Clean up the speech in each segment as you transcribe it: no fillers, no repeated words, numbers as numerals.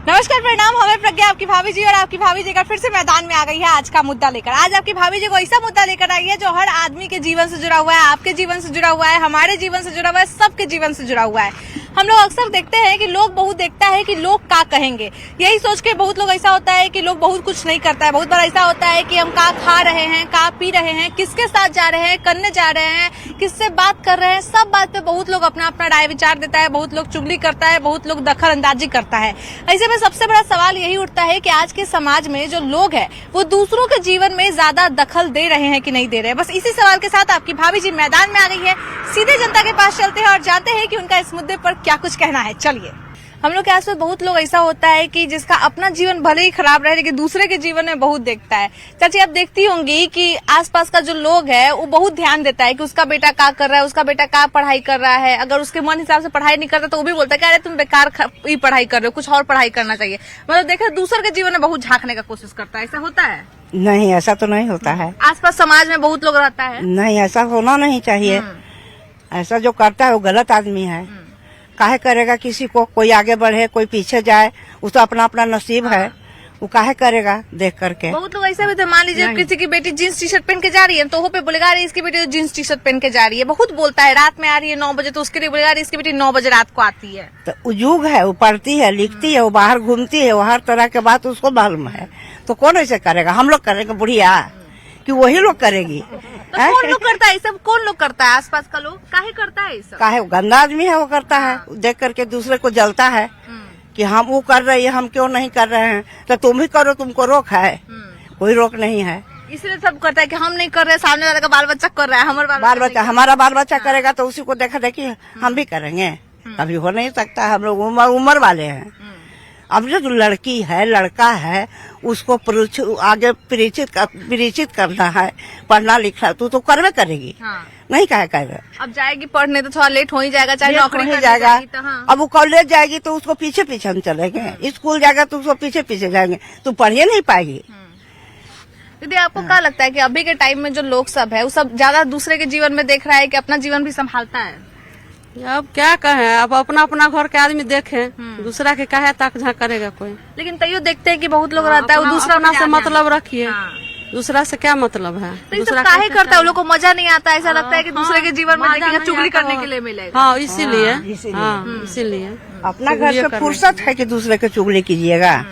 नमस्कार, प्रणाम। हमें प्रज्ञा, आपकी भाभी जी, और आपकी भाभी जी का फिर से मैदान में आ गई है आज का मुद्दा लेकर। आज आपकी भाभी जी को ऐसा मुद्दा लेकर आई है जो हर आदमी के जीवन से जुड़ा हुआ है, आपके जीवन से जुड़ा हुआ है, हमारे जीवन से जुड़ा हुआ है, सबके जीवन से जुड़ा हुआ है। हम लोग अक्सर देखते हैं कि लोग बहुत देखता है कि लोग क्या कहेंगे, यही सोच के बहुत लोग ऐसा होता है कि लोग बहुत कुछ नहीं करता है। बहुत बार ऐसा होता है कि हम क्या खा रहे हैं, क्या पी रहे हैं, किसके साथ जा रहे हैं, करने जा रहे हैं, किससे बात कर रहे हैं, सब बात पे बहुत लोग अपना अपना राय विचार देता है, बहुत लोग चुगली करता है, बहुत लोग दखल अंदाजी करता है। ऐसे में सबसे बड़ा सवाल यही उठता है कि आज के समाज में जो लोग हैं वो दूसरों के जीवन में ज्यादा दखल दे रहे हैं कि नहीं दे रहे हैं। बस इसी सवाल के साथ आपकी भाभी जी मैदान में आ गई है। सीधे जनता के पास चलते हैं और जानते हैं कि उनका इस मुद्दे पर क्या कुछ कहना है। चलिए। हम लोग के आसपास बहुत लोग ऐसा होता है कि जिसका अपना जीवन भले ही खराब रहे लेकिन दूसरे के जीवन में बहुत देखता है। चाची, आप देखती होंगी कि आसपास का जो लोग है वो बहुत ध्यान देता है कि उसका बेटा क्या कर रहा है, उसका बेटा क्या पढ़ाई कर रहा है। अगर उसके मन हिसाब से पढ़ाई नहीं करता तो वो भी बोलता है कि अरे तुम बेकार ही पढ़ाई कर रहे हो, कुछ और पढ़ाई करना चाहिए। मतलब देखा, दूसरे के जीवन में बहुत झांकने का कोशिश करता है। ऐसा होता है? नहीं, ऐसा तो नहीं होता है। आसपास समाज में बहुत लोग रहता है। नहीं, ऐसा होना नहीं चाहिए। ऐसा जो करता है वो गलत आदमी है। काहे करेगा किसी को, कोई आगे बढ़े कोई पीछे जाए, वो तो अपना अपना नसीब है, वो काहे करेगा देख करके। बहुत लोग ऐसा भी तो, मान लीजिए किसी की बेटी जींस टी शर्ट पहन के जा रही है तो वो पे बोलेगा अरे इसकी बेटी तो जींस टी शर्ट पहन के जा रही है। बहुत बोलता है, रात में आ रही है 9 बजे तो उसके लिए बोलेगा इसकी बेटी 9 बजे रात को आती है। तो वो युग है, वो पढ़ती है, लिखती है, वो बाहर घूमती है, वो हर तरह के बात उसको मालूम है। तो कौन ऐसे करेगा? हम लोग करेंगे बुढ़िया कि वही लोग करेगी? तो कौन लोग करता है सब? कौन लोग करता है? आसपास का लोग काहे करता है सब? काहे? गंदा आदमी है, वो करता है। देख करके दूसरे को जलता है कि हम वो कर रही है, हम क्यों नहीं कर रहे हैं। तो तुम ही करो, तुमको रोक है? कोई रोक नहीं है। इसलिए सब करता है कि हम नहीं कर रहे, सामने वाले का बाल बच्चा कर रहा है, हमारा हमारा बाल बच्चा करेगा तो उसी को देखा देखी हम भी करेंगे। कभी हो नहीं सकता। हम लोग उम्र वाले हैं। अब जो लड़की है, लड़का है, उसको आगे परिचित करना है, पढ़ना लिखना तो करवे करेगी। नहीं काहे करेगा? अब जाएगी पढ़ने तो थोड़ा लेट हो ही जाएगा, चाहे नौकरी हो जाएगा। अब वो कॉलेज जाएगी तो उसको पीछे पीछे हम चलेंगे, स्कूल जाएगा तो उसको पीछे पीछे जाएंगे, तो पढ़िए नहीं पाएगी। दीदी, आपको क्या लगता है कि अभी के टाइम में जो लोग सब है वो सब ज्यादा दूसरे के जीवन में देख रहा है कि अपना जीवन भी संभालता है? अब क्या कहें, अब अपना अपना घर के आदमी देखे, दूसरा के काहे तक झाँक करेगा कोई। लेकिन तैयो देखते हैं कि बहुत लोग रहता है वो दूसरा अपना से मतलब रखिए। दूसरा से क्या मतलब है? तो दूसरा काहे करता है? वो लोग को मजा नहीं आता, ऐसा लगता है कि दूसरे के जीवन में देखिए चुगली करने के लिए मिलेगा। हाँ, इसीलिए अपना घर से फुर्सत है कि दूसरे के चुगली कीजिएगा?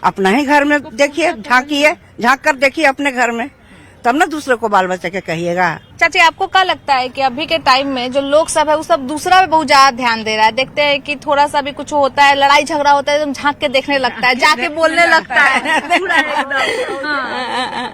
अपना ही घर में देखिए, झांकिए, झांक कर देखिए अपने घर में, तब ना दूसरे को बाल बच्चे के कहिएगा। चाची, आपको क्या लगता है कि अभी के टाइम में जो लोग सब है वो सब दूसरा पे बहुत ज्यादा ध्यान दे रहा है? देखते हैं कि थोड़ा सा भी कुछ होता है, लड़ाई झगड़ा होता है, एकदम झांक के देखने लगता है, जाके बोलने लगता है।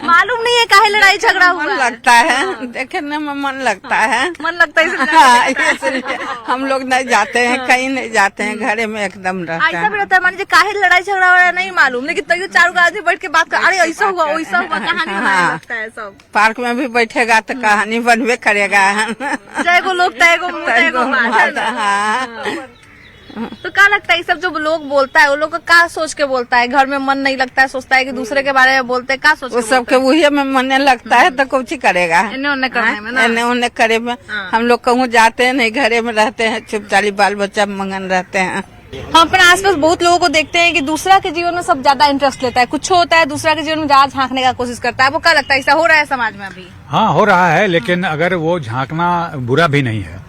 मालूम नहीं है काहे लड़ाई झगड़ा हुआ। मन लगता है, देखने में मन लगता है। मन लगता है इसलिए हम लोग नहीं जाते हैं, कहीं नहीं जाते हैं, घरे में एकदम रहते ऐसा हैं। भी रहता है, मान लीजिए काहे लड़ाई झगड़ा हो रहा है नहीं मालूम, लेकिन तैयो चारों आदमी बैठ के बात कर, अरे ऐसा हुआ वैसा हुआ, कहानी बनाने लगता है सब। पार्क में भी बैठेगा तो कहानी बनवे करेगा। जय लोग तैगो बात। तो क्या लगता है सब जो लोग बोलता है वो लोग क्या सोच के बोलता है? घर में मन नहीं लगता है, सोचता है कि दूसरे के बारे में बोलते हैं, क्या सोच? वो सबके वही में मन लगता है तो कुछ करेगा, इन्हें उन्हें करने में ना, इन्हें उन्हें करे में। हम लोग कहूँ जाते हैं नहीं, घरे में रहते हैं, चुपचाली बाल बच्चा मंगन रहते हैं। हम अपने आसपास बहुत लोगों को देखते हैं कि दूसरा के जीवन में सब ज्यादा इंटरेस्ट लेता है, कुछ होता है दूसरा के जीवन में ज्यादा झांकने का कोशिश करता है। वो क्या लगता है ऐसा हो रहा है समाज में अभी? हाँ, हो रहा है, लेकिन अगर वो झांकना बुरा भी नहीं है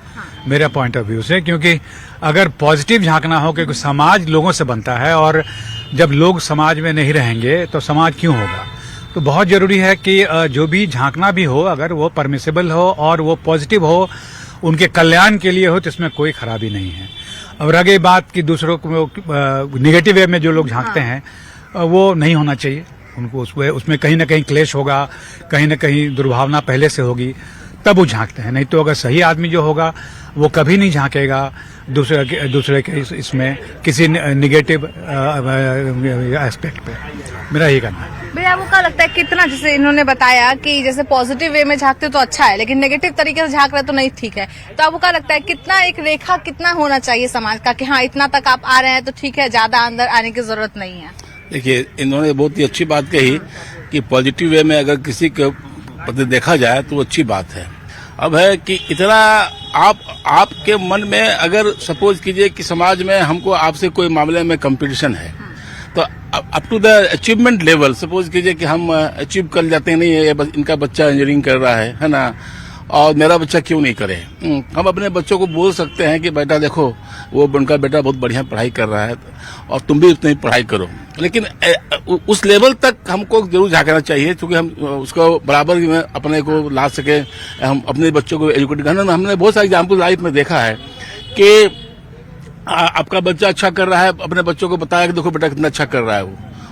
मेरा पॉइंट ऑफ व्यू से, क्योंकि अगर पॉजिटिव झांकना हो, क्योंकि समाज लोगों से बनता है और जब लोग समाज में नहीं रहेंगे तो समाज क्यों होगा। तो बहुत जरूरी है कि जो भी झांकना भी हो अगर वो परमिसेबल हो और वो पॉजिटिव हो, उनके कल्याण के लिए हो, तो इसमें कोई खराबी नहीं है। और रह गई बात कि दूसरों को निगेटिव वे में जो लोग झांकते हैं वो नहीं होना चाहिए। उनको उसमें कहीं ना कहीं क्लेश होगा, कहीं ना कहीं दुर्भावना पहले से होगी, तब वो झांकते हैं। नहीं तो अगर सही आदमी जो होगा वो कभी नहीं झांकेगा दूसरे के इसमें किसी निगेटिव एस्पेक्ट पे। मेरा यही कहना है। भैया, वो क्या लगता है कितना, जैसे इन्होंने बताया कि जैसे पॉजिटिव वे में झांकते तो अच्छा है, लेकिन नेगेटिव तरीके से झांक रहे तो नहीं ठीक है। तो आपको क्या लगता है कितना एक रेखा कितना होना चाहिए समाज का कि हाँ इतना तक आप आ रहे हैं तो ठीक है, ज्यादा अंदर आने की जरूरत नहीं है? देखिए, इन्होंने बहुत ही अच्छी बात कही कि पॉजिटिव वे में अगर किसी के प्रति देखा जाए तो अच्छी बात है। अब है कि इतना आपके मन में अगर सपोज कीजिए कि समाज में हमको आपसे कोई मामले में कंपटीशन है, up to the achievement level, suppose कीजिए कि हम अचीव कर जाते हैं, नहीं ये इनका बच्चा इंजीनियरिंग कर रहा है ना, और मेरा बच्चा क्यों नहीं करे। हम अपने बच्चों को बोल सकते हैं कि बेटा देखो वो उनका बेटा बहुत बढ़िया पढ़ाई कर रहा है और तुम भी उतनी पढ़ाई करो, लेकिन उस लेवल तक हमको जरूर झांकना चाहिए, क्योंकि हम उसको बराबर में अपने को ला सके, हम अपने बच्चों को एजुकेट करना। हमने बहुत सारे एग्जाम्पल लाइफ में देखा है कि आपका बच्चा अच्छा कर रहा है, अपने बच्चों को बताया कि देखो बेटा कितना अच्छा कर रहा है,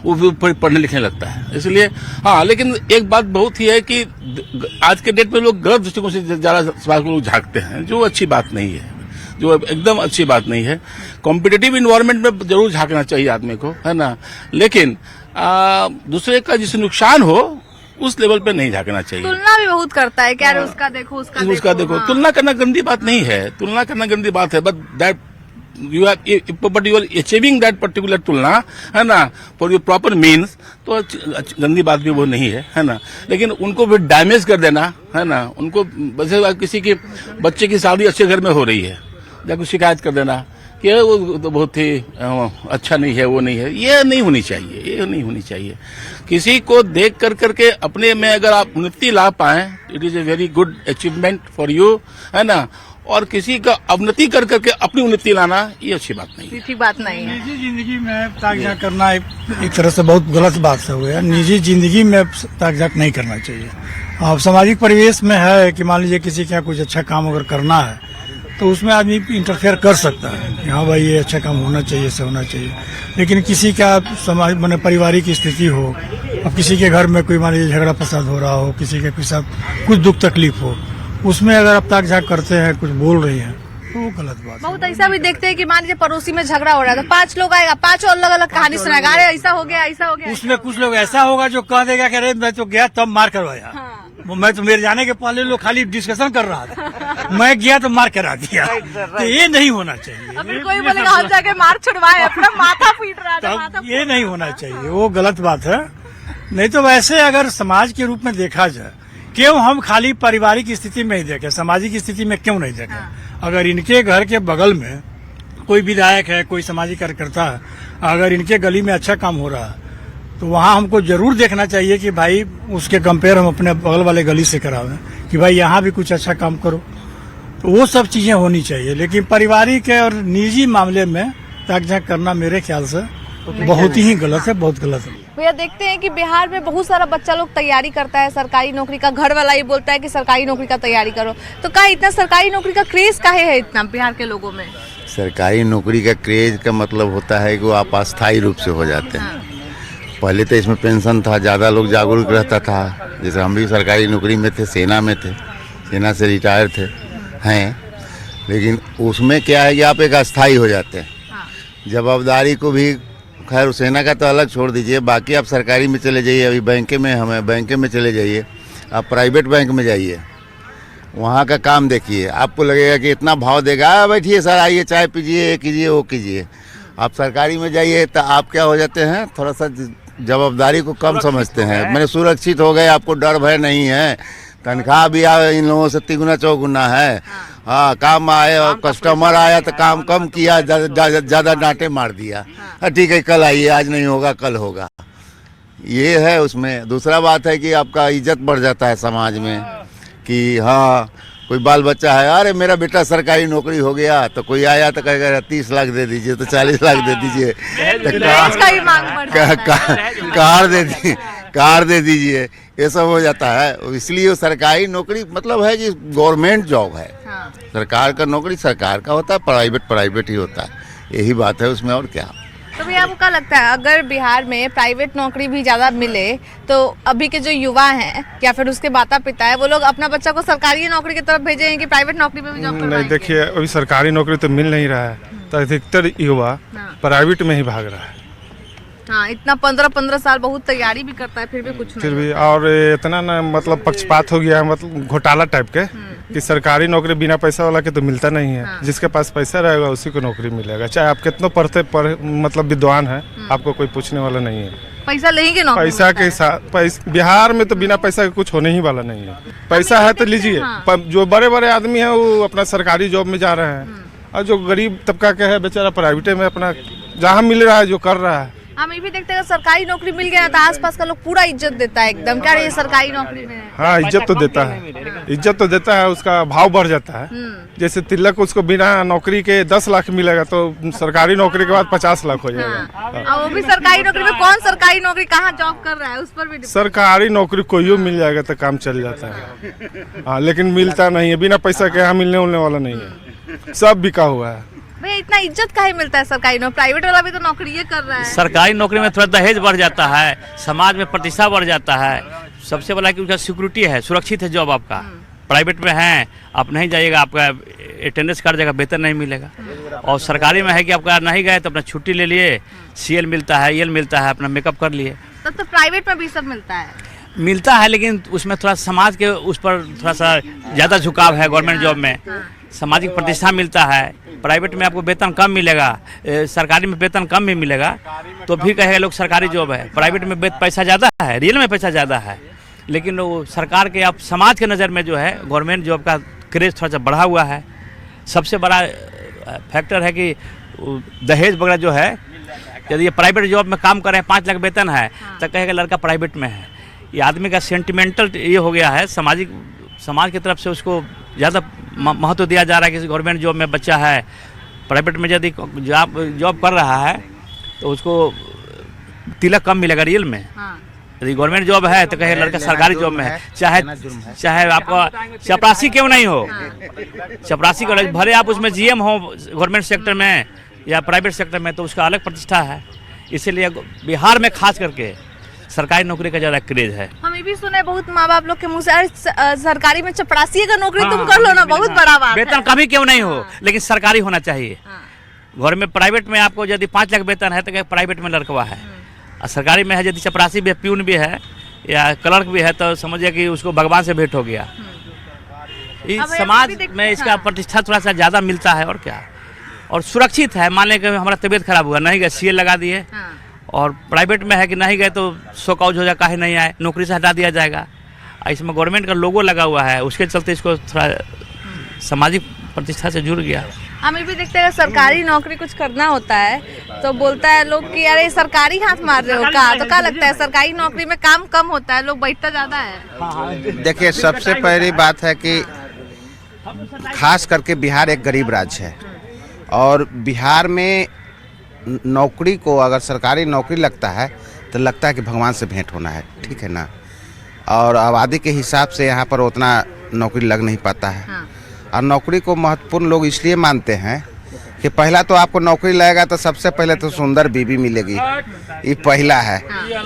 वो पढ़ने लिखने लगता है। इसलिए हाँ, लेकिन एक बात बहुत ही है कि आज के डेट में लोग गलत दृष्टिकोण से ज्यादा समाज को लोग झांकते हैं, जो अच्छी बात नहीं है, जो एकदम अच्छी बात नहीं है। कॉम्पिटिटिव इन्वायरमेंट में जरूर झांकना चाहिए आदमी को, है ना, लेकिन दूसरे का जिससे नुकसान हो उस लेवल पे नहीं झांकना चाहिए। तुलना भी बहुत करता है, क्या उसका देखो उसका देखो। हाँ। तुलना करना गंदी बात नहीं है, तुलना करना गंदी बात है, but that you are achieving that particular तुलना, है ना, for your proper means, तो गंदी बात भी वो नहीं है ना, लेकिन उनको भी डैमेज कर देना, है ना, उनको वैसे किसी के बच्चे की शादी अच्छे घर में हो रही है, जाकर शिकायत कर देना कि वो तो बहुत ही अच्छा नहीं है, वो नहीं है, ये नहीं होनी चाहिए, ये नहीं होनी चाहिए। किसी को देख कर करके अपने में अगर आप उन्नति ला पाए, it is a very good achievement for you, है ना, और किसी का अवनति कर करके अपनी उन्नति लाना ये अच्छी बात नहीं है, ठीक बात नहीं है। निजी जिंदगी में ताक-झाक करना एक तरह से बहुत गलत बात से हुआ है। निजी जिंदगी में ताक-झाक नहीं करना चाहिए। अब सामाजिक परिवेश में है कि मान लीजिए किसी के यहाँ कुछ अच्छा काम अगर करना है तो उसमें आदमी इंटरफेयर कर सकता है कि हाँ भाई ये अच्छा काम होना चाहिए, ऐसा होना चाहिए। लेकिन किसी का समाज माने पारिवारिक स्थिति हो, अब किसी के घर में कोई मान लीजिए झगड़ा फसाद हो रहा हो, किसी के साथ कुछ दुख तकलीफ हो, उसमें अगर आप ताक झाक करते हैं, कुछ बोल रही हैं, तो वो गलत बात है। बहुत ऐसा भी देखते हैं कि मान लीजिए पड़ोसी में झगड़ा हो रहा है तो 5 लोग आएगा, 5 अलग अलग कहानी सुनाएगा, अरे ऐसा हो गया, ऐसा हो गया। उसमें कुछ लोग ऐसा होगा जो कह देगा कि अरे मैं तो गया तब मार करवाया, मैं तो मेरे जाने के पहले लोग खाली डिस्कशन कर रहा था, मैं गया तो मार करा दिया, तो ये नहीं होना चाहिए। अब फिर कोई बोलेगा हम जाके मार छुड़वाए, अपना माथा पीट रहा था, तब ये नहीं होना चाहिए, वो गलत बात है। नहीं तो वैसे अगर समाज के रूप में देखा जाए, क्यों हम खाली पारिवारिक स्थिति में ही देखें, सामाजिक स्थिति में क्यों नहीं देखें। अगर इनके घर के बगल में कोई विधायक है, कोई सामाजिक कार्यकर्ता है, अगर इनके गली में अच्छा काम हो रहा है तो वहाँ हमको जरूर देखना चाहिए कि भाई उसके कंपेयर हम अपने बगल वाले गली से करावें कि भाई यहाँ भी कुछ अच्छा काम करो, तो वो सब चीजें होनी चाहिए। लेकिन पारिवारिक और निजी मामले में ताक-झाक करना मेरे ख्याल से बहुत ही गलत है, बहुत गलत है। भैया देखते हैं कि बिहार में बहुत सारा बच्चा लोग तैयारी करता है सरकारी नौकरी का, घर वाला ही बोलता है कि सरकारी नौकरी का तैयारी करो, तो क्या इतना सरकारी नौकरी का क्रेज काहे है इतना बिहार के लोगों में? सरकारी नौकरी का क्रेज का मतलब होता है कि वो आप अस्थायी रूप से हो जाते हैं। पहले तो इसमें पेंशन था, ज़्यादा लोग जागरूक रहता था, जैसे हम भी सरकारी नौकरी में थे, सेना में थे, सेना से रिटायर थे हैं, लेकिन उसमें क्या है कि आप एक अस्थायी हो जाते हैं। जवाबदारी को भी खैर सेना का तो अलग छोड़ दीजिए, बाकी आप सरकारी में चले जाइए, अभी बैंक में हमें बैंक में चले जाइए, आप प्राइवेट बैंक में जाइए, वहाँ का काम देखिए, आपको लगेगा कि इतना भाव देगा, बैठिए सर आइए चाय पीजिए, ये कीजिए वो कीजिए। आप सरकारी में जाइए तो आप क्या हो जाते हैं, थोड़ा सा जवाबदारी को कम समझते हैं, मैंने सुरक्षित हो गए, आपको डर भय नहीं है, तनख्वाह भी इन लोगों से 3 4 है, हाँ काम आए और कस्टमर आया तो काम कम किया, ज्यादा डांटे मार दिया, ठीक है कल आइए, आज नहीं होगा कल होगा, ये है उसमें। दूसरा बात है कि आपका इज्जत बढ़ जाता है समाज में कि हाँ कोई बाल बच्चा है, अरे मेरा बेटा सरकारी नौकरी हो गया, तो कोई आया तो कहेगा 30 लाख दे दीजिए, तो 40 लाख दे दीजिए, तो कार दे दीजिए, ये सब हो जाता है। इसलिए सरकारी नौकरी मतलब है कि गवर्नमेंट जॉब है, सरकार का नौकरी सरकार का होता है, प्राइवेट ही होता है, यही बात है उसमें, और क्या। तो भैया आपको क्या लगता है अगर बिहार में प्राइवेट नौकरी भी ज्यादा मिले तो अभी के जो युवा हैं या फिर उसके माता पिता है वो लोग अपना बच्चा को सरकारी नौकरी की तरफ भेजेंगे कि प्राइवेट नौकरी में भी जॉब करवाएंगे? नहीं, देखिए अभी सरकारी नौकरी तो मिल नहीं रहा है, तो अधिकतर युवा प्राइवेट में ही भाग रहा है। हाँ, इतना 15 साल बहुत तैयारी भी करता है फिर भी कुछ फिर नहीं। भी और इतना ना मतलब पक्षपात हो गया है, मतलब घोटाला टाइप के कि सरकारी नौकरी बिना पैसा वाला के तो मिलता नहीं है। जिसके पास पैसा रहेगा उसी को नौकरी मिलेगा, चाहे आप कितना मतलब विद्वान है, आपको कोई पूछने वाला नहीं है। पैसा लेंगे नौकरी, पैसा के साथ बिहार में तो बिना पैसा के कुछ होने ही वाला नहीं है। पैसा है तो लीजिए, जो बड़े बड़े आदमी है वो अपना सरकारी जॉब में जा रहे हैं, और जो गरीब तबका के है बेचारा प्राइवेट में अपना जहाँ मिल रहा है जो कर रहा है, हम ये भी देखते हैं कि सरकारी नौकरी मिल गया तो आसपास का लोग पूरा इज्जत देता है एकदम, क्या ये सरकारी नौकरी में है। हाँ, इज्जत तो देता है, इज्जत तो देता है, उसका भाव बढ़ जाता है। जैसे तिलक उसको बिना नौकरी के 10 लाख मिलेगा तो सरकारी नौकरी के बाद 50 लाख हो जाएगा। और वो भी सरकारी नौकरी में, कौन सरकारी नौकरी कहाँ जॉब कर रहा है उस पर भी सरकारी नौकरी कोई मिल जाएगा तो काम चल जाता है। हाँ, लेकिन मिलता नहीं है, बिना पैसा के यहाँ मिलने उलने वाला नहीं है, सब बिका हुआ है। भैया इतना इज्जत काहे मिलता है सरकारी नौकरी, प्राइवेट वाला भी तो नौकरी ये कर रहा है। सरकारी नौकरी में थोड़ा दहेज बढ़ जाता है, समाज में प्रतिष्ठा बढ़ जाता है, सबसे बड़ा कि उसका सिक्योरिटी है, सुरक्षित है जॉब आपका। प्राइवेट में है आप नहीं जाइएगा, आपका अटेंडेंस काट जाएगा, वेतन नहीं मिलेगा। और सरकारी में है कि आपका नहीं गए तो अपना छुट्टी ले लिए, CL मिलता है, EL मिलता है, अपना मेकअप कर लिए। तब तो प्राइवेट में भी सब मिलता है। लेकिन उसमें थोड़ा समाज के उस पर थोड़ा सा ज़्यादा झुकाव है। गवर्नमेंट जॉब में सामाजिक प्रतिष्ठा मिलता है, प्राइवेट में आपको वेतन कम मिलेगा, सरकारी में वेतन कम भी मिलेगा तो भी कहेगा लोग सरकारी जॉब है। प्राइवेट में पैसा ज़्यादा है, रियल में पैसा ज़्यादा है, लेकिन वो सरकार के आप समाज के नज़र में जो है गवर्नमेंट जॉब का क्रेज थोड़ा सा बढ़ा हुआ है। सबसे बड़ा फैक्टर है कि दहेज वगैरह जो है, यदि ये प्राइवेट जॉब में काम कर रहे हैं 5 लाख वेतन है तो कहेगा लड़का प्राइवेट में है। ये आदमी का सेंटिमेंटल ये हो गया है, समाज की तरफ से उसको ज़्यादा महत्व दिया जा रहा है कि गवर्नमेंट जॉब में बच्चा है, प्राइवेट में यदि जॉब कर रहा है तो उसको तिलक कम मिलेगा रियल में। यदि गवर्नमेंट जॉब है तो कहे लड़का सरकारी जॉब में है, चाहे आपका चपरासी क्यों नहीं हो, चपरासी का भले आप उसमें GM हो गवर्नमेंट सेक्टर में या प्राइवेट सेक्टर में तो उसका अलग प्रतिष्ठा है। इसीलिए बिहार में खास करके सरकारी नौकरी का ज्यादा क्रेज है। हम ये भी सुने बहुत माँ बाप लोग के मुँह से, अरे सरकारी में चपरासी का नौकरी तुम कर लो ना, बहुत बड़ा बात है। वेतन कभी क्यों नहीं हो, लेकिन सरकारी होना चाहिए। घर में प्राइवेट में आपको यदि 5 लाख वेतन है तो प्राइवेट में लड़कवा है, और सरकारी में है यदि चपरासी भी है, प्यून भी है या क्लर्क भी है तो समझिए कि उसको भगवान से भेंट हो गया। इस समाज में इसका प्रतिष्ठा थोड़ा सा ज़्यादा मिलता है और क्या, और सुरक्षित है। मान लें कि हमारा तबीयत खराब हुआ, नहीं गए CL लगा दिए, और प्राइवेट में है कि नहीं गए तो शोकआउट हो जाए, काहे नहीं आए, नौकरी से हटा दिया जाएगा। इसमें गवर्नमेंट का लोगो लगा हुआ है, उसके चलते इसको थोड़ा सामाजिक प्रतिष्ठा से जुड़ गया। हम ये भी देखते हैं सरकारी नौकरी कुछ करना होता है तो बोलता है लोग कि अरे सरकारी हाथ मार रहे हो का, तो क्या लगता है सरकारी नौकरी में काम कम होता है, लोग बैठता ज़्यादा है। देखिए, सबसे पहली बात है कि खास करके बिहार एक गरीब राज्य है और बिहार में नौकरी को अगर सरकारी नौकरी लगता है तो लगता है कि भगवान से भेंट होना है, ठीक है ना। और आबादी के हिसाब से यहाँ पर उतना नौकरी लग नहीं पाता है। और नौकरी को महत्वपूर्ण लोग इसलिए मानते हैं कि पहला तो आपको नौकरी लगेगा तो सबसे पहले तो सुंदर बीवी मिलेगी, ये पहला है।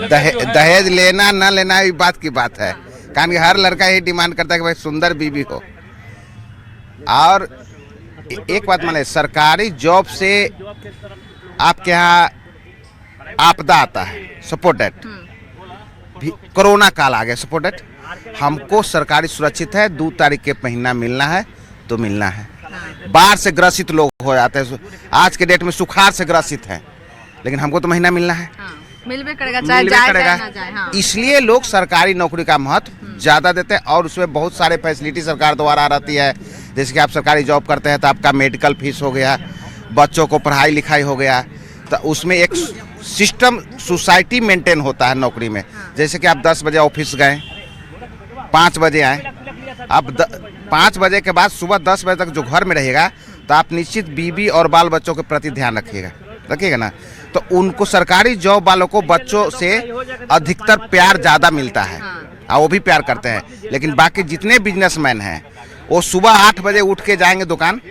दहेज लेना ना लेना ये बात की बात है, कारण कि हर लड़का यही डिमांड करता है कि भाई सुंदर बीवी हो। और एक बात माने, सरकारी जॉब से आपके यहाँ आपदा आता है, सपोर्ट डेट, कोरोना काल आ गया, सपोर्ट डेट। हमको सरकारी सुरक्षित है, 2 तारीख के महीना मिलना है तो मिलना है। बाढ़ से ग्रसित लोग हो जाते हैं, आज के डेट में सुखाड़ से ग्रसित हैं, लेकिन हमको तो महीना मिलना है, मिलबे करेगा, चाहे जाए ना जाए। इसलिए लोग सरकारी नौकरी का महत्व ज़्यादा देते हैं और उसमें बहुत सारे फैसिलिटी सरकार द्वारा रहती है। जैसे कि आप सरकारी जॉब करते हैं तो आपका मेडिकल फीस हो गया, बच्चों को पढ़ाई लिखाई हो गया, तो उसमें एक सिस्टम सोसाइटी मेंटेन होता है नौकरी में। जैसे कि आप 10 बजे ऑफिस गए, 5 बजे आए, अब 5 बजे के बाद सुबह 10 बजे तक जो घर में रहेगा तो आप निश्चित बीवी और बाल बच्चों के प्रति ध्यान रखिएगा ना। तो उनको सरकारी जॉब वालों को बच्चों से अधिकतर प्यार ज़्यादा मिलता है और वो भी प्यार करते हैं। लेकिन बाकी जितने बिजनेसमैन हैं वो सुबह 8 बजे उठ के जाएंगे दुकान,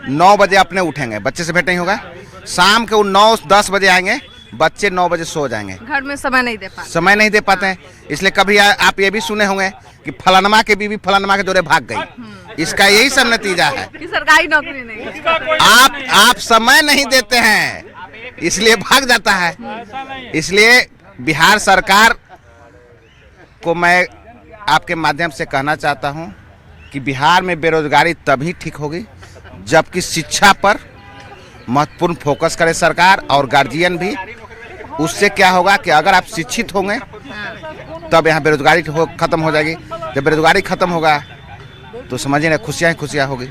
9 बजे अपने उठेंगे, बच्चे से भेंट नहीं होगा, शाम के वो 9-10 बजे आएंगे, बच्चे 9 बजे सो जाएंगे, घर में समय नहीं दे पाते हैं। इसलिए कभी आप ये भी सुने होंगे कि फलानमा के बीवी फलानमा के जोड़े भाग गई, इसका यही सब नतीजा है कि सरकारी नौकरी नहीं, आप समय नहीं देते हैं इसलिए भाग जाता है। इसलिए बिहार सरकार को मैं आपके माध्यम से कहना चाहता हूं कि बिहार में बेरोजगारी तभी ठीक होगी जबकि शिक्षा पर महत्वपूर्ण फोकस करे सरकार और गार्जियन भी। उससे क्या होगा कि अगर आप शिक्षित होंगे तब यहाँ बेरोजगारी खत्म हो जाएगी। जब बेरोजगारी खत्म होगा तो समझिए ना खुशियाँ ही खुशियाँ होगी।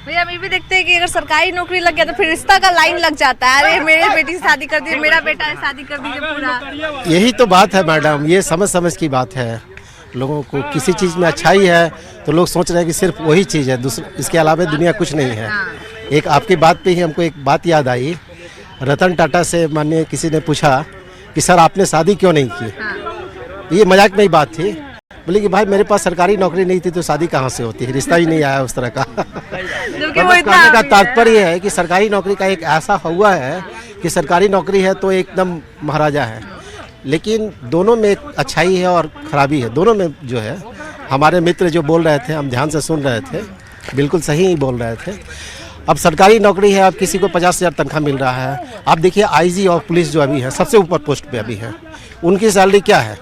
भैया हम ये भी देखते हैं कि अगर सरकारी नौकरी लग गया तो फिर रिश्ता का लाइन लग जाता है, अरे मेरे बेटी से शादी कर दी, मेरा बेटा है शादी कर दीजिए पूरा। यही तो बात है मैडम, ये समझ समझ की बात है। लोगों को किसी चीज़ में अच्छाई है तो लोग सोच रहे हैं कि सिर्फ वही चीज़ है, इसके अलावा दुनिया कुछ नहीं है। एक आपकी बात पे ही हमको एक बात याद आई। रतन टाटा से माननीय किसी ने पूछा कि सर आपने शादी क्यों नहीं की। ये मजाक में ही बात थी। बोले कि भाई मेरे पास सरकारी नौकरी नहीं थी तो शादी कहाँ से होती है, रिश्ता ही नहीं आया उस तरह का। कहने का तात्पर्य है कि सरकारी नौकरी का एक ऐसा हुआ है कि सरकारी नौकरी है तो एकदम महाराजा है, लेकिन दोनों में एक अच्छाई है और खराबी है। दोनों में जो है, हमारे मित्र जो बोल रहे थे हम ध्यान से सुन रहे थे, बिल्कुल सही ही बोल रहे थे। अब सरकारी नौकरी है, अब किसी को 50,000 तनख्वाह मिल रहा है। आप देखिए आईजी और पुलिस जो अभी है सबसे ऊपर पोस्ट पे अभी है, उनकी सैलरी क्या है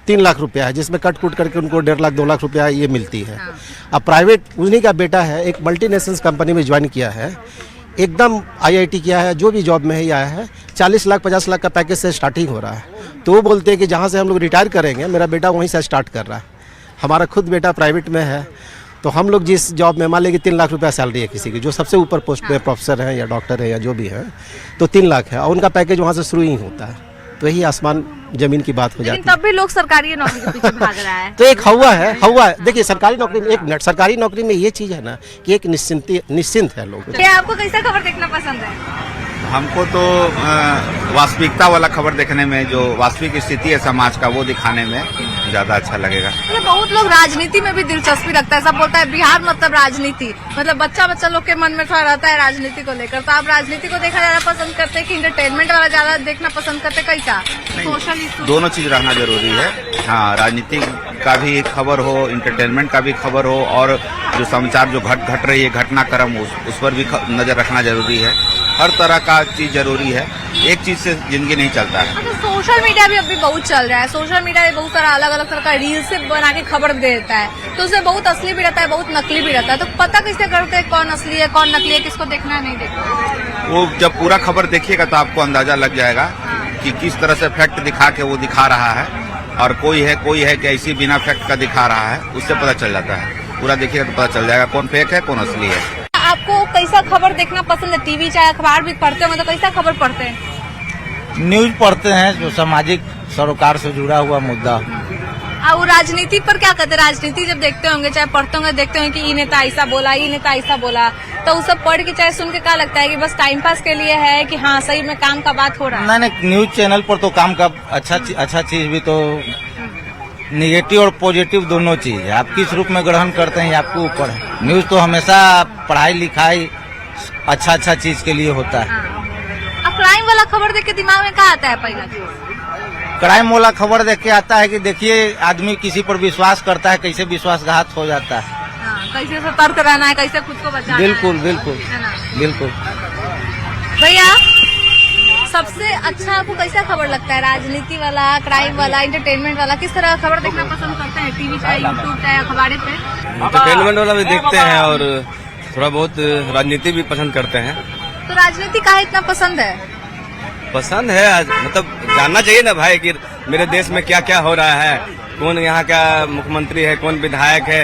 3 लाख रुपया है, जिसमें कट कूट करके उनको 1.5 लाख 2 लाख रुपया ये मिलती है। अब प्राइवेट उन्हीं का बेटा है, एक मल्टीनेशनल कंपनी में ज्वाइन किया है, एकदम IIT किया है, जो भी जॉब में ही आया है, 40 लाख 50 लाख का पैकेज से स्टार्टिंग हो रहा है। तो वो बोलते हैं कि जहाँ से हम लोग रिटायर करेंगे मेरा बेटा वहीं से स्टार्ट कर रहा है। हमारा खुद बेटा प्राइवेट में है, तो हम लोग जिस जॉब में मान लें कि 3 लाख रुपया सैलरी है किसी की, जो सबसे ऊपर पोस्ट पे प्रोफेसर है या डॉक्टर है या जो भी है, तो 3 लाख है और उनका पैकेज वहाँ से शुरू ही होता है। तो यही आसमान जमीन की बात हो जाती है। लेकिन तब भी लोग सरकारी नौकरी के पीछे भाग रहा है। तो एक हवा है। देखिए सरकारी नौकरी में एक मिनट, सरकारी नौकरी में ये चीज़ है ना कि एक निश्चिंत है लोग। क्या आपको कैसा खबर देखना पसंद है? हमको तो वास्तविकता वाला खबर देखने में, जो वास्तविक स्थिति है समाज का वो दिखाने में ज्यादा अच्छा लगेगा। बहुत लोग राजनीति में भी दिलचस्पी रखता है, सब बोलता है बिहार मतलब राजनीति, मतलब बच्चा लोग के मन में थोड़ा रहता है राजनीति को लेकर। तो आप राजनीति को देखना ज्यादा पसंद करते हैं कि इंटरटेनमेंट वाला ज्यादा देखना पसंद करते, कैसा? सोशल इशू दोनों चीज रहना जरूरी है। हाँ, राजनीति का भी खबर हो, इंटरटेनमेंट का भी खबर हो, और जो समाचार जो घट रही है घटनाक्रम उस पर भी नजर रखना जरूरी है। हर तरह का चीज जरूरी है, एक चीज से जिंदगी नहीं चलता है। तो सोशल मीडिया भी अभी बहुत चल रहा है, सोशल मीडिया में बहुत सारा अलग अलग तरह का रील से बना के खबर देता है, तो उसमें बहुत असली भी रहता है बहुत नकली भी रहता है। तो पता कैसे करते हैं कौन असली है कौन नकली है, किसको देखना है नहीं देखना? वो जब पूरा खबर देखिएगा तो आपको अंदाजा लग जाएगा कि किस तरह से फैक्ट दिखा के वो दिखा रहा है, और कोई है कि ऐसी बिना फैक्ट का दिखा रहा है, उससे पता चल जाता है। पूरा देखिएगा तो पता चल जाएगा कौन फेक है कौन असली है। आपको कैसा खबर देखना पसंद है? टीवी चाहे अखबार भी पढ़ते होंगे, तो कैसा खबर पढ़ते हैं? न्यूज पढ़ते हैं जो सामाजिक सरोकार से जुड़ा हुआ मुद्दा। और राजनीति पर क्या कहते हैं? राजनीति जब देखते होंगे चाहे पढ़ते होंगे, देखते होंगे कि ये नेता ऐसा बोला, ये नेता ऐसा बोला, तो वो सब पढ़ के चाहे सुन के क्या लगता है कि बस टाइम पास के लिए है कि हाँ सही में काम का बात हो रहा है? नहीं, न्यूज चैनल पर तो काम का अच्छा चीज भी तो, निगेटिव और पॉजिटिव दोनों चीज है। आप किस रूप में ग्रहण करते हैं आपके ऊपर है। न्यूज तो हमेशा पढ़ाई लिखाई अच्छा चीज के लिए होता है। अब क्राइम वाला खबर देख के दिमाग में क्या आता है? पहला क्राइम वाला खबर देख के आता है कि देखिए आदमी किसी पर विश्वास करता है, कैसे विश्वासघात हो जाता है। कैसे सतर्क रहना है, कैसे खुद को बचाना है। बिल्कुल। भैया सबसे अच्छा आपको कैसा खबर लगता है? राजनीति वाला, क्राइम वाला, इंटरटेनमेंट वाला, किस तरह का खबर देखना पसंद करते हैं? टीवी चाहे यूट्यूब चाहे अखबार पे? इंटरटेनमेंट वाला भी देखते हैं और थोड़ा बहुत राजनीति भी पसंद करते हैं। तो राजनीति का इतना पसंद है? पसंद है, मतलब जानना चाहिए ना भाई कि मेरे देश में क्या क्या हो रहा है, कौन यहाँ का मुख्यमंत्री है, कौन विधायक है,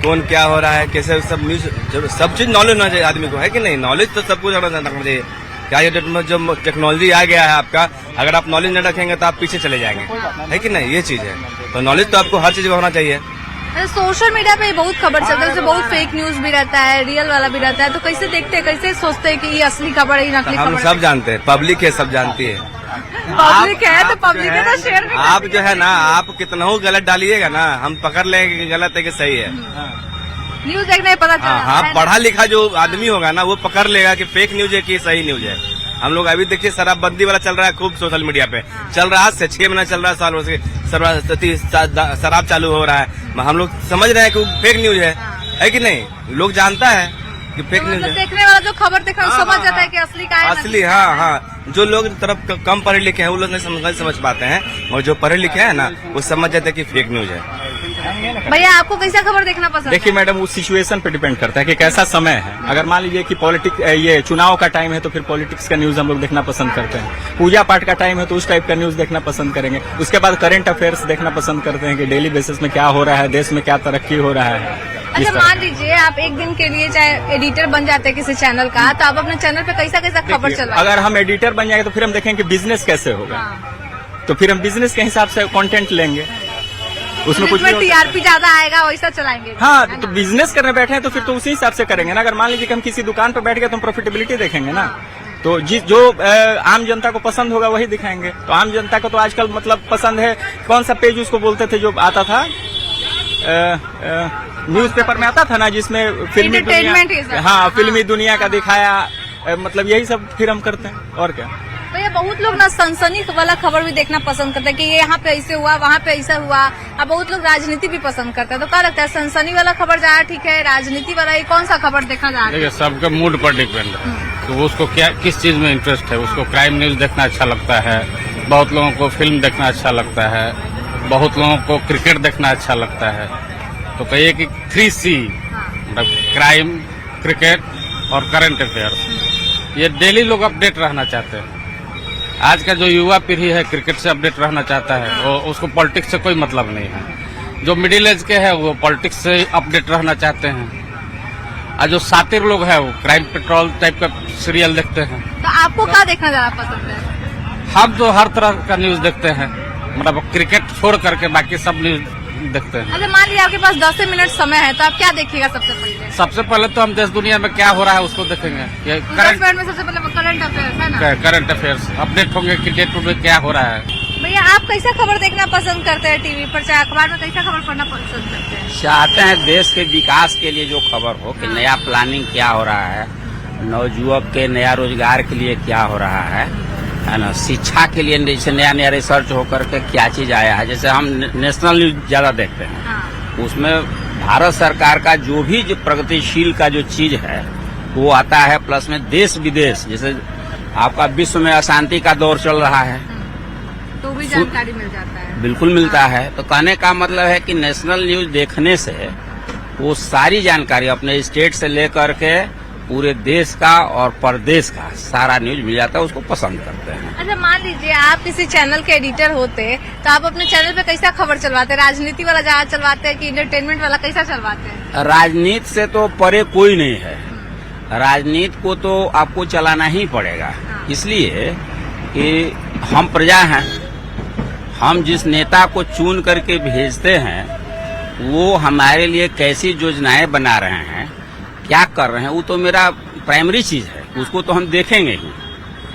कौन क्या हो रहा है, कैसे सब न्यूज, सब चीज नॉलेज होना चाहिए आदमी को, है कि नहीं? नॉलेज तो सब कुछ रखना चाहिए। क्या ये जो टेक्नोलॉजी आ गया है आपका, अगर आप नॉलेज नहीं रखेंगे तो आप पीछे चले जाएंगे, है कि नहीं? ये चीज है, तो नॉलेज तो आपको हर चीज में होना चाहिए। सोशल मीडिया पे बहुत खबर चलता है, बहुत फेक न्यूज भी रहता है, रियल वाला भी रहता है, तो कैसे देखते हैं, कैसे सोचते हैं कि ये असली खबर है ये नकली खबर? हम सब जानते हैं, पब्लिक है, सब जानती है। पब्लिक है तो पब्लिक है तो शेयर भी। आप जो है ना, आप कितना हो गलत डालिएगा ना, हम पकड़ लेंगे कि गलत है कि सही है। न्यूज देखने पता चला। हाँ, पढ़ा लिखा जो आदमी होगा ना वो पकड़ लेगा कि फेक न्यूज है कि सही न्यूज है। हम लोग अभी देखिए शराबबंदी वाला चल रहा है खूब सोशल मीडिया पे, चल रहा है 6 महीना चल रहा है, साल से शराब चालू हो रहा है। हम लोग समझ रहे हैं कि फेक न्यूज है कि नहीं? लोग जानता है कि फेक न्यूज है। देखने वाला जो खबर देख रहा है समझ जाता है कि असली का है, असली। हाँ, जो लोग तरफ कम पढ़े लिखे हैं वो लोग नहीं समझ पाते हैं, और जो पढ़े लिखे हैं ना वो समझ जाते हैं कि फेक न्यूज है। भैया आपको कैसा खबर देखना पसंद है? देखिए मैडम, उस सिचुएशन पे डिपेंड करता है कि कैसा समय है। अगर मान लीजिए कि ये चुनाव का टाइम है तो फिर पॉलिटिक्स का न्यूज हम लोग देखना पसंद करते हैं। पूजा पाठ का टाइम है तो उस टाइप का न्यूज देखना पसंद करेंगे। उसके बाद करंट अफेयर्स देखना पसंद करते हैं कि डेली बेसिस में क्या हो रहा है, देश में क्या तरक्की हो रहा है। इस अच्छा तरह मान लीजिए आप एक दिन के लिए चाहे एडिटर बन जाते हैं किसी चैनल का, तो आप अपने चैनल पे कैसा कैसा खबर देखिए, चलवाएं? अगर हम एडिटर बन जाएंगे तो फिर हम देखेंगे कि बिजनेस कैसे होगा, तो फिर हम बिजनेस के हिसाब से कंटेंट लेंगे, उसमें कुछ नहीं हो सकता। टीआरपी ज्यादा आएगा वैसा चलाएंगे। हाँ, तो बिजनेस करने बैठे हैं तो फिर तो उसी हिसाब से करेंगे ना। अगर मान लीजिए कि हम किसी दुकान पर बैठ गए तो हम प्रॉफिटेबिलिटी देखेंगे ना, तो जो आम जनता को पसंद होगा वही दिखाएंगे। तो आम जनता को तो आजकल मतलब पसंद है, कौन सा पेज उसको बोलते थे जो आता था न्यूज़पेपर में आता था ना, जिसमें फिल्मी दुनिया, हाँ फिल्मी दुनिया का दिखाया, मतलब यही सब फिर हम करते हैं और क्या। तो ये बहुत लोग ना सनसनी वाला खबर भी देखना पसंद करते हैं कि ये यहाँ पे ऐसे हुआ, वहाँ पे ऐसा हुआ। अब बहुत लोग राजनीति भी पसंद करते हैं, तो क्या लगता है सनसनी वाला खबर ज्यादा ठीक है, राजनीति वाला, ये कौन सा खबर देखा जा रहा है? देखिए, सबके मूड पर डिपेंड है कि वो उसको क्या किस चीज में इंटरेस्ट है। उसको क्राइम न्यूज देखना अच्छा लगता है, बहुत लोगों को फिल्म देखना अच्छा लगता है, बहुत लोगों को क्रिकेट देखना अच्छा लगता है। तो कहिए कि 3C मतलब क्राइम, क्रिकेट और करंट अफेयर्स, ये डेली लोग अपडेट रहना चाहते हैं। आज का जो युवा पीढ़ी है क्रिकेट से अपडेट रहना चाहता है, वो उसको पॉलिटिक्स से कोई मतलब नहीं है। जो मिडिल एज के हैं वो पॉलिटिक्स से अपडेट रहना चाहते हैं, और जो सातिर लोग हैं वो क्राइम पेट्रोल टाइप का सीरियल देखते हैं। तो आपको क्या देखना ज्यादा पसंद है? हम तो हर तरह का न्यूज देखते हैं, मतलब क्रिकेट छोड़ करके बाकी सब न्यूज देखते हैं। अच्छा मान लीजिए आपके पास 10 मिनट समय है, तो आप क्या देखिएगा सबसे पहले? सबसे पहले तो हम देश दुनिया में क्या हो रहा है उसको देखेंगे। 10 मिनट में सबसे पहले करंट अफेयर्स है ना? करंट अफेयर्स अपडेट होंगे, क्रिकेट में क्या हो रहा है। भैया आप कैसा खबर देखना पसंद करते हैं टीवी पर, चाहे अखबार में, कैसा खबर पढ़ना पसंद करते हैं? चाहते हैं देश के विकास के लिए जो खबर हो कि नया प्लानिंग क्या हो रहा है, नवयुवक के नया रोजगार के लिए क्या हो रहा है ना, शिक्षा के लिए जैसे नया नया रिसर्च होकर के क्या चीज आया है। जैसे हम नेशनल न्यूज ज्यादा देखते हैं, उसमें भारत सरकार का जो भी जो प्रगतिशील का जो चीज है वो आता है, प्लस में देश विदेश, जैसे आपका विश्व में अशांति का दौर चल रहा है तो भी जानकारी मिल जाता है। बिल्कुल मिलता है। तो कहने का मतलब है कि नेशनल न्यूज देखने से वो सारी जानकारी अपने स्टेट से लेकर के पूरे देश का और प्रदेश का सारा न्यूज मिल जाता है, उसको पसंद करते हैं। अच्छा मान लीजिए आप किसी चैनल के एडिटर होते तो आप अपने चैनल पे कैसा खबर चलवाते? राजनीति वाला ज्यादा चलवाते हैं कि इंटरटेनमेंट वाला, कैसा चलवाते हैं? राजनीति से तो परे कोई नहीं है, राजनीति को तो आपको चलाना ही पड़ेगा, इसलिए कि हम प्रजा हैं। हम जिस नेता को चुन करके भेजते हैं वो हमारे लिए कैसी योजनाएं बना रहे हैं, क्या कर रहे हैं, वो तो मेरा प्राइमरी चीज है, उसको तो हम देखेंगे ही।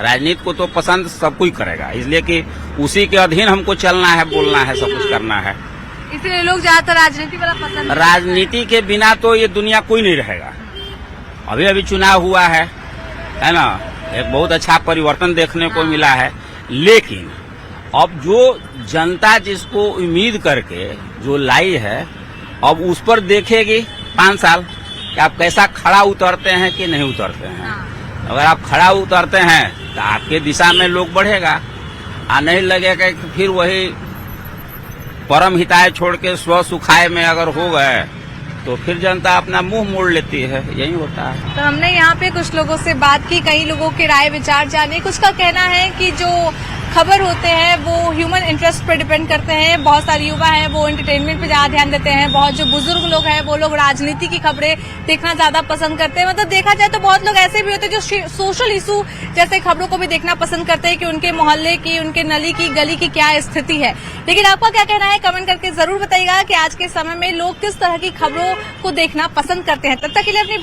राजनीति को तो पसंद सब कोई करेगा, इसलिए कि उसी के अधीन हमको चलना है, बोलना है, सब कुछ करना है। इसलिए लोग ज्यादातर राजनीति वाला पसंद। राजनीति के बिना तो ये दुनिया कोई नहीं रहेगा। अभी अभी चुनाव हुआ है ना, एक बहुत अच्छा परिवर्तन देखने को मिला है, लेकिन अब जो जनता जिसको उम्मीद करके जो लाई है, अब उस पर देखेगी 5 साल कि आप कैसा खड़ा उतरते हैं कि नहीं उतरते हैं। अगर आप खड़ा उतरते हैं तो आपके दिशा में लोग बढ़ेगा, और नहीं लगेगा कि फिर वही परम हिताय छोड़ के स्व सुखाय में अगर हो गए तो फिर जनता अपना मुंह मोड़ लेती है, यही होता है। तो हमने यहाँ पे कुछ लोगों से बात की, कई लोगों के राय विचार जाने। कुछ का कहना है कि जो खबर होते हैं वो ह्यूमन इंटरेस्ट पर डिपेंड करते हैं। बहुत सारे युवा हैं वो एंटरटेनमेंट पे ज्यादा ध्यान देते हैं, बहुत जो बुजुर्ग लोग हैं वो लोग राजनीति की खबरें देखना ज्यादा पसंद करते हैं। मतलब देखा जाए तो बहुत लोग ऐसे भी होते हैं जो सोशल इशू जैसे खबरों को भी देखना पसंद करते हैं कि उनके मोहल्ले की, उनके नली की, गली की क्या स्थिति है। लेकिन आपका क्या कहना है, कमेंट करके जरूर बताइएगा कि आज के समय में लोग किस तरह की खबरों को देखना पसंद करते हैं। तब तक के लिए अपनी